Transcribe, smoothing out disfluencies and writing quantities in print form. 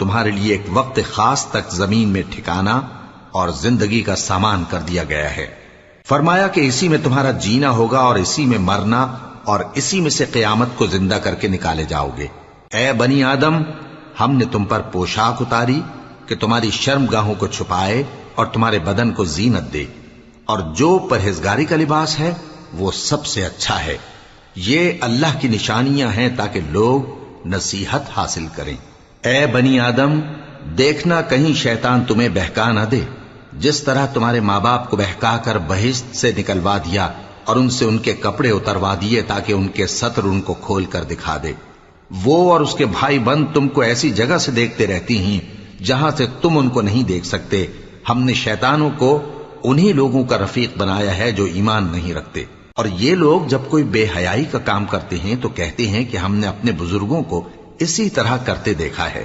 تمہارے لیے ایک وقت خاص تک زمین میں ٹھکانا اور زندگی کا سامان کر دیا گیا ہے۔ فرمایا کہ اسی میں تمہارا جینا ہوگا اور اسی میں مرنا اور اسی میں سے قیامت کو زندہ کر کے نکالے جاؤ گے۔ اے بنی آدم، ہم نے تم پر پوشاک اتاری کہ تمہاری شرم گاہوں کو چھپائے اور تمہارے بدن کو زینت دے، اور جو پرہیزگاری کا لباس ہے وہ سب سے اچھا ہے۔ یہ اللہ کی نشانیاں ہیں تاکہ لوگ نصیحت حاصل کریں۔ اے بنی آدم، دیکھنا کہیں شیطان تمہیں بہکا نہ دے، جس طرح تمہارے ماں باپ کو بہکا کر بہشت سے نکلوا دیا اور ان سے ان کے کپڑے اتروا دیے تاکہ ان کے ستر ان کو کھول کر دکھا دے۔ وہ اور اس کے بھائی بند تم کو ایسی جگہ سے دیکھتے رہتی ہیں جہاں سے تم ان کو نہیں دیکھ سکتے۔ ہم نے شیطانوں کو انہی لوگوں کا رفیق بنایا ہے جو ایمان نہیں رکھتے۔ اور یہ لوگ جب کوئی بے حیائی کا کام کرتے ہیں تو کہتے ہیں کہ ہم نے اپنے بزرگوں کو اسی طرح کرتے دیکھا ہے۔